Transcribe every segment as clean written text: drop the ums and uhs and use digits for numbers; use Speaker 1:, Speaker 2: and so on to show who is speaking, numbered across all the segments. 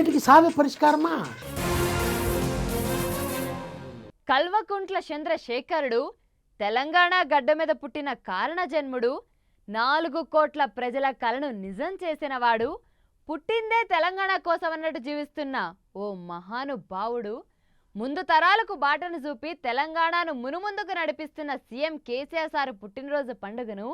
Speaker 1: అన్నిటికీ సావే పరిష్కారమా?
Speaker 2: కల్వకుంట్ల చంద్రశేఖరుడు తెలంగాణ గడ్డ మీద పుట్టిన కారణ జన్ముడు, 4 కోట్ల ప్రజల కలను నిజం చేసినవాడు, పుట్టిందే తెలంగాణ కోసం అన్నట్టు జీవిస్తున్న ఓ మహానుభావుడు, ముందు తరాలకు బాటను చూపి తెలంగాణను మునుముందుకు నడిపిస్తున్న సీఎం కేసీఆర్ సార్ పుట్టినరోజు పండుగను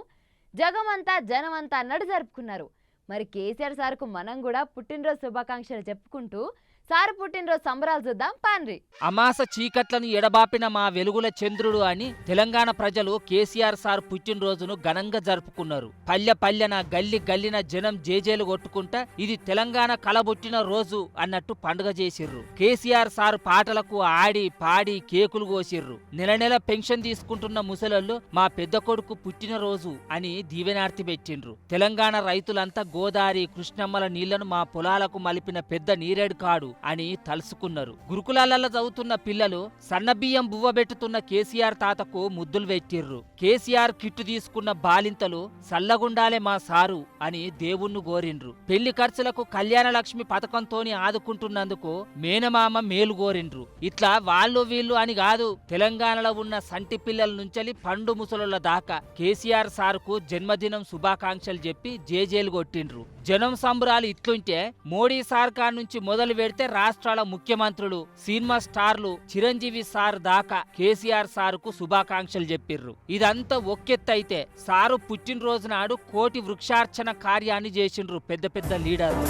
Speaker 2: జగమంతా జనమంతా అన్నట్టు జరుపుకున్నారు. మరి కేసీఆర్ సార్కు మనం కూడా పుట్టినరోజు శుభాకాంక్షలు చెప్పుకుంటూ సార్ పుట్టినరోజు సంబరాలు చూద్దాం పాన్రి.
Speaker 3: అమాస చీకట్లను ఎడబాపిన మా వెలుగుల చంద్రుడు అని తెలంగాణ ప్రజలు కేసీఆర్ సార్ పుట్టినరోజును ఘనంగా జరుపుకున్నారు. పల్లె పల్లెన గల్లి గల్లిన జనం జేజేలు కొట్టుకుంటా ఇది తెలంగాణ కలబుట్టిన రోజు అన్నట్టు పండుగ చేసిర్రు. కేసీఆర్ సార్ పాటలకు ఆడి పాడి కేకులు కోసిర్రు. నెల నెల పెన్షన్ తీసుకుంటున్న ముసలోళ్ళు మా పెద్ద కొడుకు పుట్టినరోజు అని దీవెనార్తి పెట్టిండ్రు. తెలంగాణ రైతులంతా గోదావరి కృష్ణమ్మల నీళ్లను మా పొలాలకు మలిపిన పెద్ద నీరేడు కాడు అని తలుసుకున్నారు. గురుకులాలలో చదువుతున్న పిల్లలు సన్నబియ్యం బువ్వబెట్టుతున్న కేసీఆర్ తాతకు ముద్దులు పెట్టిర్రు. కేసీఆర్ కిట్టు తీసుకున్న బాలింతలు సల్లగుండాలే మా సారు అని దేవుణ్ణి కోరిండ్రు. పెళ్లి ఖర్చులకు కళ్యాణ లక్ష్మి పథకంతోని ఆదుకుంటున్నందుకు మేనమామ మేలు కోరిండ్రు. ఇట్లా వాళ్ళు వీళ్ళు అని కాదు, తెలంగాణలో ఉన్న సంటి పిల్లల నుంచలి పండు ముసలుల దాకా కేసీఆర్ సార్కు జన్మదినం శుభాకాంక్షలు చెప్పి జేజేలు కొట్టిండ్రు. జనం సంబరాలు ఇట్లుంటే మోడీ సర్కార్ నుంచి మొదలు పెడితే రాష్ట్రాల ముఖ్యమంత్రులు, సినిమా స్టార్లు, చిరంజీవి సార్ దాకా కేసీఆర్ సార్కు శుభాకాంక్షలు చెప్పిర్రు. ఇదంతా ఒక్కెత్తైతే సారు పుట్టినరోజు నాడు కోటి వృక్షార్చన కార్యాన్ని చేసిండ్రు పెద్ద పెద్ద లీడర్లు.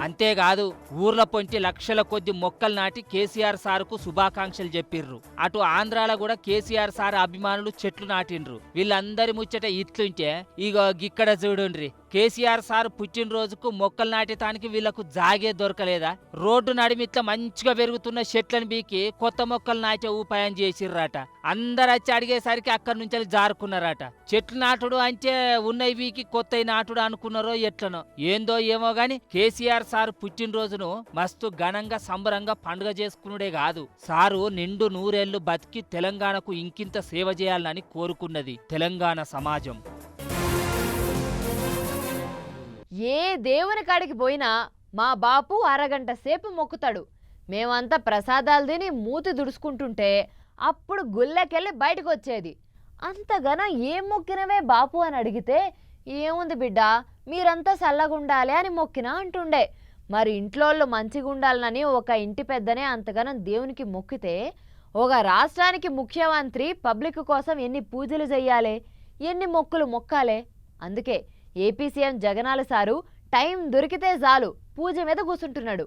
Speaker 3: అంతేకాదు ఊర్ల పొంటి లక్షల కొద్ది మొక్కలు నాటి కేసీఆర్ సార్కు శుభాకాంక్షలు చెప్పిర్రు. అటు ఆంధ్రాలో కూడా కేసీఆర్ సార్ అభిమానులు చెట్లు నాటిండ్రు. వీళ్ళందరి ముచ్చట ఇట్లుంటే ఇగో గిక్కడ చూడుండ్రి, కేసీఆర్ సార్ పుట్టినరోజుకు మొక్కలు నాటేటానికి వీళ్లకు జాగే దొరకలేదా? రోడ్డు నడిమిట్ల మంచిగా పెరుగుతున్న చెట్లను బీకి కొత్త మొక్కలు నాటే ఉపాయం చేసిర్రట. అందరు వచ్చి అడిగేసరికి అక్కడి నుంచి జారుకున్నారట. చెట్లు నాటుడు అంటే ఉన్నవి వీకి కొత్త నాటుడు అనుకున్నారో ఎట్లనో ఏందో ఏమో గాని కేసీఆర్ సార్ పుట్టినరోజును మస్తు ఘనంగా సంబరంగా పండుగ చేసుకునుడే కాదు, సారు నిండు నూరేళ్లు బతికి తెలంగాణకు ఇంకింత సేవ చేయాలని కోరుకున్నది తెలంగాణ సమాజం.
Speaker 2: ఏ దేవుని కాడికి పోయినా మా బాపు అరగంట సేపు మొక్కుతాడు. మేమంతా ప్రసాదాలు తిని మూతి దుడుచుకుంటుంటే అప్పుడు గుళ్ళకెళ్ళి బయటకు వచ్చేది. అంతగానో ఏం మొక్కినవే బాపు అని అడిగితే, ఏముంది బిడ్డ మీరంతా చల్లగుండాలి అని మొక్కినా అంటుండే. మరి ఇంట్లోళ్ళు మంచిగుండాలని ఒక ఇంటి పెద్దనే అంతగానో దేవునికి మొక్కితే ఒక రాష్ట్రానికి ముఖ్యమంత్రి పబ్లిక్ కోసం ఎన్ని పూజలు చెయ్యాలి, ఎన్ని మొక్కులు మొక్కాలే? అందుకే ఏపీ సీఎం జగనాల సారు టైం దొరికితే చాలు పూజ మీద కూర్చుంటున్నాడు.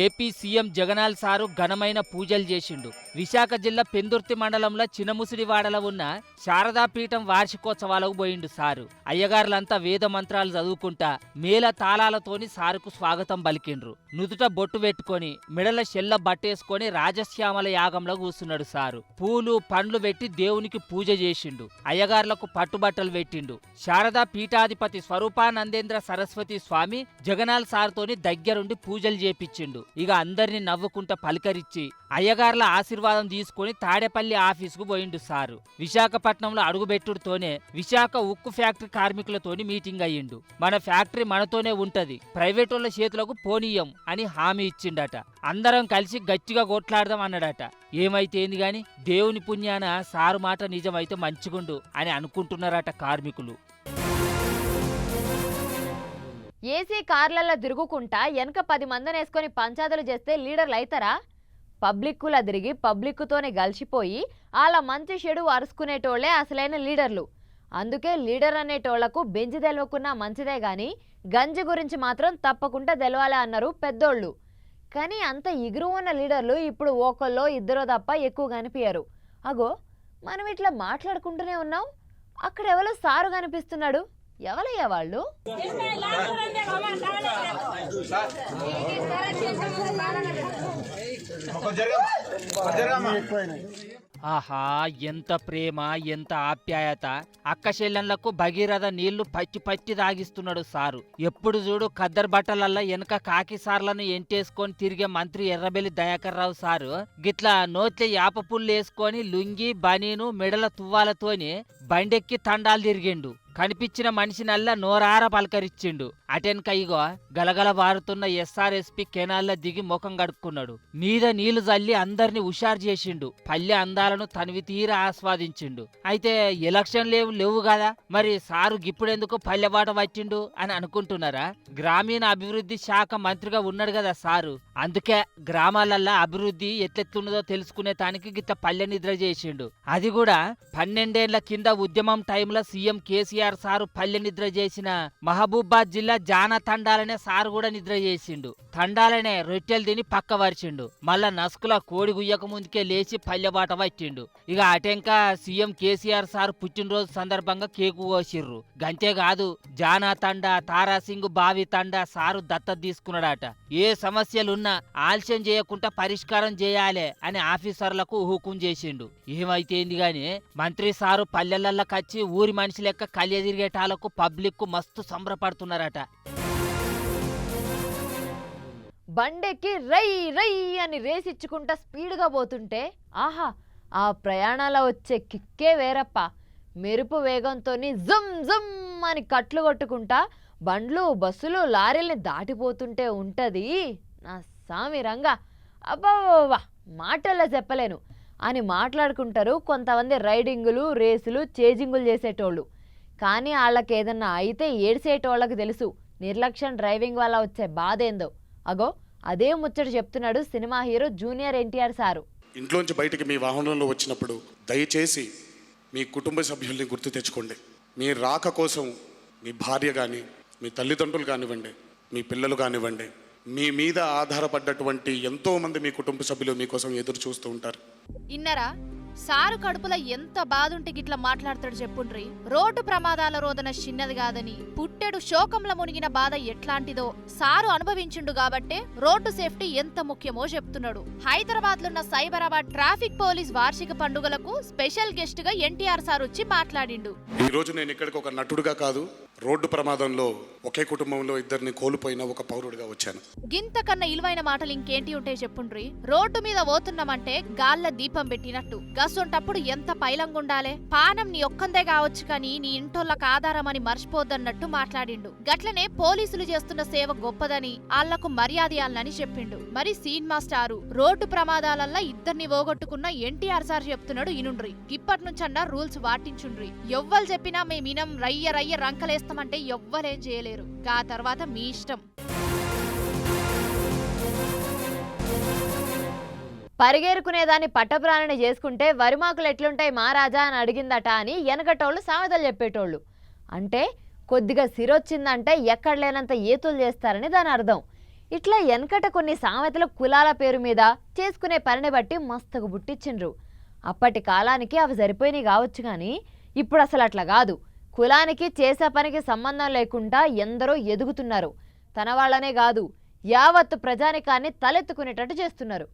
Speaker 3: ఏపీ సీఎం జగనాల్ సారు ఘనమైన పూజలు చేసిండు. విశాఖ జిల్లా పెందుర్తి మండలంలో చిన్నముసిడివాడలో ఉన్న శారదాపీఠం వార్షికోత్సవాలకు పోయిండు సారు. అయ్యగారులంతా వేద మంత్రాలు చదువుకుంటా మేళ తాళాలతోని సారుకు స్వాగతం పలికిండ్రు. నుదుట బొట్టు పెట్టుకొని మెడల షెల్ల బట్టేసుకొని రాజశ్యామల యాగంలో కూర్చున్నాడు సారు. పూలు పండ్లు పెట్టి దేవునికి పూజ చేసిండు. అయ్యగారులకు పట్టుబట్టలు పెట్టిండు. శారదా పీఠాధిపతి స్వరూపానందేంద్ర సరస్వతి స్వామి జగనాల్ సార్తోని దగ్గరుండి పూజలు చేపించిండు. ఇక అందరిని నవ్వుకుంటా పలకరించి అయ్యగార్ల ఆశీర్వాదం తీసుకుని తాడేపల్లి ఆఫీసుకు పోయిండు సారు. విశాఖపట్నంలో అడుగుబెట్టుడుతోనే విశాఖ ఉక్కు ఫ్యాక్టరీ కార్మికులతోని మీటింగ్ అయ్యిండు. మన ఫ్యాక్టరీ మనతోనే ఉంటది, ప్రైవేట్ వాళ్ళ చేతులకు పోనీయం అని హామీ ఇచ్చిండట. అందరం కలిసి గట్టిగా కొట్లాడదాం అన్నాడట. ఏమైతే ఏంది గాని దేవుని పుణ్యాన సారు మాట నిజమైతే మంచిగుండు అని అనుకుంటున్నారట కార్మికులు.
Speaker 2: ఏసీ కార్లలో తిరుగుకుంటా వెనక 10 మందిని వేసుకొని పంచాయతీలు చేస్తే లీడర్లు అవుతారా? పబ్లిక్కులా తిరిగి పబ్లిక్కుతోనే గలిసిపోయి వాళ్ళ మంచి చెడు అరుచుకునేటోళ్లే అసలైన లీడర్లు. అందుకే లీడర్ అనేటోళ్లకు బెంచి తెలవకున్నా మంచిదే గాని గంజి గురించి మాత్రం తప్పకుండా తెలవాలి అన్నారు పెద్దోళ్ళు. కానీ అంత ఎగురు ఉన్న లీడర్లు ఇప్పుడు ఒకళ్ళో ఇద్దరో తప్ప ఎక్కువ కనిపించారు. అగో మనం ఇట్లా మాట్లాడుకుంటూనే ఉన్నాం, అక్కడ ఎవరో సారు కనిపిస్తున్నాడు. ఎవరయ్యా వాళ్ళు?
Speaker 3: ఆహా, ఎంత ప్రేమ, ఎంత ఆప్యాయత. అక్క చెల్లెళ్లకు భగీరథ నీళ్లు పచ్చి పచ్చి తాగిస్తున్నాడు సారు. ఎప్పుడు చూడు ఖద్దరు బట్టలల్లా వెనక కాకి సార్లను ఎంటేసుకొని తిరిగే మంత్రి ఎర్రబెల్లి దయాకర్ రావు సారు గిట్లా నోట్ల యాప పుల్లు వేసుకొని లుంగి బనీను మెడల తువ్వాలతోని బండెక్కి తండాలు తిరిగిండు. కనిపించిన మనిషినల్లా నోరార పలకరిచ్చిండు. అటెన్క ఇగో గలగల బారుతున్న ఎస్ఆర్ఎస్పి కెనాల్లో దిగి ముఖం కడుక్కున్నాడు. మీద నీళ్లు జల్లి అందరినీ హుషారు చేసిండు. పల్లె అందాలను తనివి తీర ఆస్వాదించిండు. అయితే ఎలక్షన్ లేవు కదా, మరి సారు గిప్పుడెందుకు పల్లెబాట పట్టిండు అని అనుకుంటున్నారా? గ్రామీణ అభివృద్ధి శాఖ మంత్రిగా ఉన్నాడు కదా సారు, అందుకే గ్రామాలల్లా అభివృద్ధి ఎట్లెత్తున్నదో తెలుసుకునే తానికి గిట్ల పల్లె నిద్ర చేసిండు. అది కూడా 12 ఏళ్ల కింద ఉద్యమం టైంలో సీఎం కేసీఆర్ సారు పల్లె నిద్ర చేసిన మహబూబాద్ జిల్లా జానా తండాలనే సారు కూడా నిద్ర చేసిండు. తండాలనే రొట్టెలు తిని పక్క వరిచిండు. మళ్ళా నసుకుల కోడి గుయ్యక ముందుకే లేచి పల్లెబాట పట్టిండు. ఇక అటెంక సీఎం కేసీఆర్ సారు పుట్టినరోజు సందర్భంగా కేకు కోసిర్రు. గంతేకాదు జానా తండా, తారాసింగ్ బావి తండా సారు దత్తత తీసుకున్నాడట. ఏ సమస్యలున్నా ఆలస్యం చేయకుండా పరిష్కారం చేయాలి అని ఆఫీసర్లకు హుకుం చేసిండు. ఏమైతేంది గాని మంత్రి సారు పల్లెలల్లకొచ్చి ఊరి మనిషి లెక్క కలియ తిరిగేటాలకు పబ్లిక్ మస్తు సంబరపడుతున్నారట.
Speaker 2: బండెక్కి రై రై అని రేసిచ్చుకుంటా స్పీడ్గా పోతుంటే ఆహా, ఆ ప్రయాణాల వచ్చే కిక్కే వేరప్ప. మెరుపు వేగంతోని జుమ్ జుమ్ అని కట్లు కొట్టుకుంటా బండ్లు, బస్సులు, లారీల్ని దాటిపోతుంటే ఉంటది నా సామి రంగా. అబ్బా, మాటల్లో చెప్పలేను అని మాట్లాడుకుంటారు కొంతమంది రైడింగులు, రేసులు, చేజింగులు చేసేటోళ్ళు. కానీ వాళ్ళకి ఏదన్నా అయితే ఏడ్చేటోళ్ళకి తెలుసు నిర్లక్ష్యం డ్రైవింగ్ వల్ల వచ్చే బాధ ఏందో. అగో అదే ముచ్చట చెప్తున్నాడు cinema hero junior NTR sir.
Speaker 1: ఇంట్లోంచి బయటికి మీ వాహనంలో వచ్చినప్పుడు దయచేసి మీ కుటుంబ సభ్యుల్ని గుర్తు తెచ్చుకోండి. మీ రాక కోసం మీ భార్య కానీ, మీ తల్లిదండ్రులు కానివ్వండి, మీ పిల్లలు కానివ్వండి, మీ మీద ఆధారపడ్డటువంటి ఎంతోమంది మీ కుటుంబ సభ్యులు మీకోసం ఎదురు చూస్తూ ఉంటారు.
Speaker 4: ఇన్నరా సారు కడుపులో ఎంత బాధుంటే గిట్లా మాట్లాడతాడు చెప్పుండ్రి. రోడ్డు ప్రమాదాల రోదన చిన్నది కాదని, పుట్టెడు శోకంలో మునిగిన బాధ ఎట్లాంటిదో సారు అనుభవించిండు కాబట్టే రోడ్డు సేఫ్టీ ఎంత ముఖ్యమో చెప్తున్నాడు. హైదరాబాద్ లో ఉన్న సైబరాబాద్ ట్రాఫిక్ పోలీస్ వార్షిక పండుగలకు స్పెషల్ గెస్ట్ గా ఎన్టీఆర్ సార్ వచ్చి మాట్లాడిండు.
Speaker 1: ఈ రోజు నేను ఇక్కడికి ఒక నటుడుగా కాదు, రోడ్డు ప్రమాదంలో ఒకే కుటుంబంలో ఇద్దరిని కోల్పోయిన ఒక పౌరుడిగా వచ్చాను.
Speaker 4: గింత కన్నా ఇలువైన మాటలు ఇంకేంటి ఉంటాయి చెప్పుండ్రి. రోడ్డు మీద పోతున్నామంటే గాల్ల దీపం పెట్టినట్టు, గసొంటప్పుడు ఎంత పైలంగుండాలే. పానం నీ ఒక్కందే కావచ్చు కానీ నీ ఇంటోళ్ళకు ఆధారం అని మర్చిపోద్దన్నట్టు మాట్లాడిండు. గట్లనే పోలీసులు చేస్తున్న సేవ గొప్పదని, ఆళ్లకు మర్యాదయాలని చెప్పిండు. మరి సినిమా స్టారు రోడ్డు ప్రమాదాలల్లా ఇద్దరిని పోగొట్టుకున్న ఎన్టీఆర్ సార్ చెప్తున్నాడు ఇనుండ్రి. ఇప్పటి నుంచన్నా రూల్స్ వాటించుండ్రి. ఎవ్వరు చెప్పినా మేమినం రయ్య రయ్య రంకలేస్తామంటే ఎవ్వరేం చేయలేరు. ఆ తర్వాత మీ ఇష్టం.
Speaker 2: పరిగేరుకునేదాన్ని పట్టప్రాణని చేసుకుంటే వరిమాకులు ఎట్లుంటాయి మహారాజా అని అడిగిందట అని వెనకటోళ్ళు సామెతలు చెప్పేటోళ్ళు. అంటే కొద్దిగా సిరొచ్చిందంటే ఎక్కడ లేనంత ఏతులు చేస్తారని దాని అర్థం. ఇట్లా వెనకట కొన్ని సామెతలు కులాల పేరు మీద చేసుకునే పనిని బట్టి మస్తుకు బుట్టించిండ్రు. అప్పటి కాలానికి అవి సరిపోయినాయి కావచ్చు కానీ ఇప్పుడు అసలు అట్లా కాదు. కులానికి చేసే పనికి సంబంధం లేకుండా ఎందరో ఎదుగుతున్నారు. తన వాళ్ళనే కాదు యావత్తు ప్రజానికాన్ని తలెత్తుకునేటట్టు చేస్తున్నారు.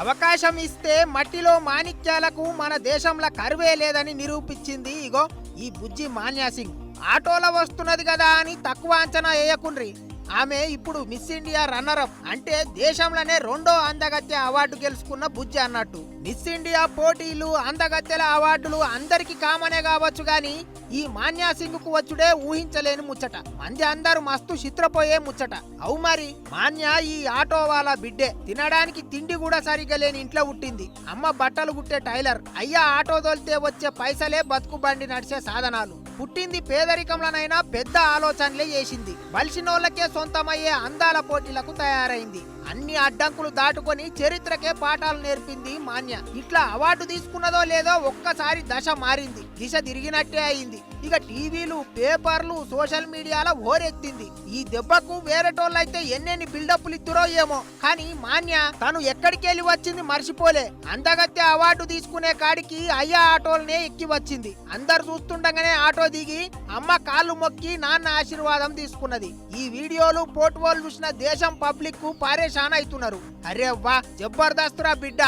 Speaker 5: అవకాశం ఇస్తే మట్టిలో మాణిక్యాలకు మన దేశంలో కరువే లేదని నిరూపించింది ఇగో ఈ బుజ్జి మాన్యా సింగ్. ఆటోలో వస్తున్నది కదా అని తక్కువ అంచనా వేయకుండ్రి. ఆమె ఇప్పుడు మిస్ ఇండియా రన్నర్ అప్, అంటే దేశంలోనే 2వ అందగత్తె అవార్డు గెలుచుకున్న బుజ్జి అన్నట్టు. మిస్ ఇండియా పోటీలు, అందగత్తెల అవార్డులు అందరికి కామనే కావచ్చు గాని ఈ మాన్యా సింగ్ కు వచ్చుడే ఊహించలేని ముచ్చట. మంది అందరూ మస్తు చిత్రపోయే ముచ్చట. అవు మరి మాన్యా ఈ ఆటో వాళ్ళ బిడ్డే. తినడానికి తిండి కూడా సరిగా లేని ఇంట్లో పుట్టింది. అమ్మ బట్టలు కుట్టే టైలర్, అయ్యా ఆటో తోలితే వచ్చే పైసలే బతుకు బండి నడిచే సాధనాలు. పుట్టింది పేదరికంలోనైనా పెద్ద ఆలోచనలే చేసింది. బలిసినోళ్ళకే సొంతమయ్యే అందాల పోటీలకు తయారైంది. అన్ని అడ్డంకులు దాటుకొని చరిత్రకే పాఠాలు నేర్పింది మాన్య. ఇట్లా అవార్డు తీసుకున్నదో లేదో ఒక్కసారి దశ మారింది, దిశ తిరిగినట్టే అయింది. ఇక టీవీలు పేపర్లు సోషల్ మీడియాలో హోరెత్తింది. ఈ దెబ్బకు వేరేటోళ్ళైతే ఎన్నెన్ని బిల్డప్లు ఇద్దురో ఏమో, కానీ మాన్య తను ఎక్కడికి వెళ్ళి వచ్చింది మర్చిపోలే. అందగత్తె అవార్డు తీసుకునే కాడికి అయ్యా ఆటోలనే ఎక్కి వచ్చింది. అందరు చూస్తుండగానే ఆటో దిగి అమ్మ కాళ్ళు మొక్కి నాన్న ఆశీర్వాదం తీసుకున్నది. ఈ వీడియోలు పోర్టువోలు చూసిన దేశం పబ్లిక్ కు పారేషాన్ అవుతున్నారు. అరే వా జబర్దస్త్ రా బిడ్డ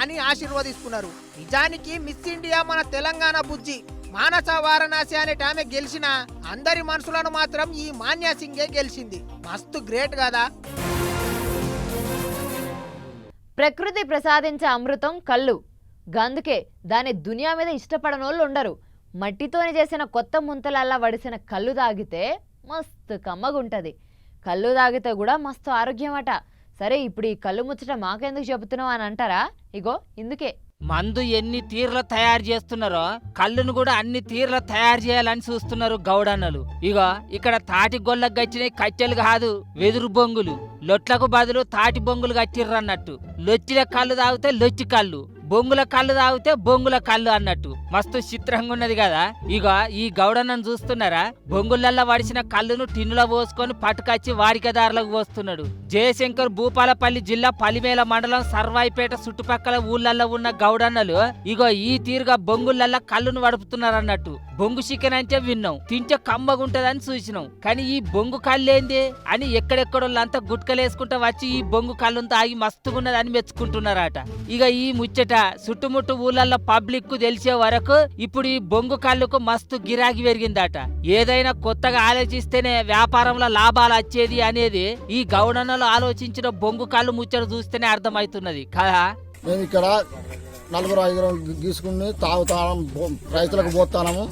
Speaker 5: అని ఆశీర్వదిస్తున్నారు. నిజానికి మిస్ ఇండియా మన తెలంగాణ బుజ్జి మానస వారణాసి అనే ఆమె గెలిచిన అందరి మనసులను మాత్రం ఈ మాన్యా సింగే గెలిచింది. మస్తు గ్రేట్ కదా.
Speaker 2: ప్రకృతి ప్రసాదించే అమృతం కళ్ళు. గందుకే దాని దునియా మీద ఇష్టపడనోళ్ళు ఉండరు. మట్టితోని చేసిన కొత్త ముంతలల్లా వడిసిన కళ్ళు తాగితే మస్తు కమ్మగుంటది. కళ్ళు తాగితే కూడా మస్తు ఆరోగ్యం అట. సరే ఇప్పుడు ఈ కళ్ళు ముచ్చట మాకెందుకు చెబుతున్నావు అని అంటారా? ఇగో ఇందుకే.
Speaker 3: మందు ఎన్ని తీర్ల తయారు చేస్తున్నారో కళ్ళును కూడా అన్ని తీర్ల తయారు చేయాలని చూస్తున్నారు గౌడన్నలు. ఇగో ఇక్కడ తాటి గొల్లకు గచ్చినాయి కట్టెలు కాదు, వెదురు బొంగులు. లొట్లకు బదులు తాటి బొంగులు కట్టిర్రన్నట్టు. లొచ్చిల కళ్ళు తాగితే లొచ్చి కళ్ళు, బొంగుల కళ్ళు తాగితే బొంగుల కళ్ళు అన్నట్టు. మస్తు చిత్రంగా ఉన్నది కదా. ఇక ఈ గౌడన్నను చూస్తున్నారా? బొంగులల్లా వడిసిన కళ్ళును టిన్నులో పోసుకొని పట్టుకొచ్చి వాడికదారులకు పోస్తున్నాడు. జయశంకర్ భూపాలపల్లి జిల్లా పలిమేల మండలం సర్వాయిపేట చుట్టుపక్కల ఊళ్ళల్లో ఉన్న గౌడన్నలు ఇగో ఈ తీరుగా బొంగులల్లా కళ్ళును వడుపుతున్నారన్నట్టు. బొంగు చికెన్ అంటే విన్నాం, తింటే కమ్మగుంటదని చూసినాం. కానీ ఈ బొంగు కళ్ళేంది అని ఎక్కడెక్కడోళ్ళంతా గుట్కలేసుకుంటా వచ్చి ఈ బొంగు కళ్ళును తాగి మస్తుగున్నదని మెచ్చుకుంటున్నారట. ఇక ఈ ముచ్చట చుట్టుముట్టు ఊళ్ళల్లో పబ్లిక్ కు తెలిసే వరకు ఇప్పుడు ఈ బొంగు కళ్ళుకు మస్తు గిరాకీ పెరిగిందట. ఏదైనా కొత్తగా ఆలోచిస్తేనే వ్యాపారంలో లాభాలు వచ్చేది అనేది ఈ గౌడన్నలు ఆలోచించిన బొంగు కళ్ళు ముచ్చట చూస్తేనే అర్థమవుతున్నది కదా.
Speaker 6: మేము ఇక్కడ 4-5 గీసుకుని తాగుతాం, రైతులకు పోతాము.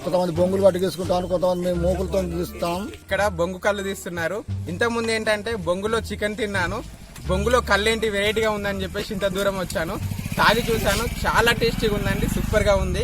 Speaker 6: కొంతమంది బొంగులు పట్టి గీసుకుంటాము, కొంతమంది మేము మోకులతో గీస్తాం.
Speaker 7: ఇక్కడ బొంగు కళ్ళు తీస్తున్నారు. ఇంతకుముందు ఏంటంటే బొంగులో చికెన్ తిన్నాను, బొంగులో కళ్ళేంటి వెరైటీగా ఉందని చెప్పేసి ఇంత దూరం వచ్చాను, తాగి చూశాను. చాలా టేస్టీగా ఉందండి, సూపర్ గా ఉంది.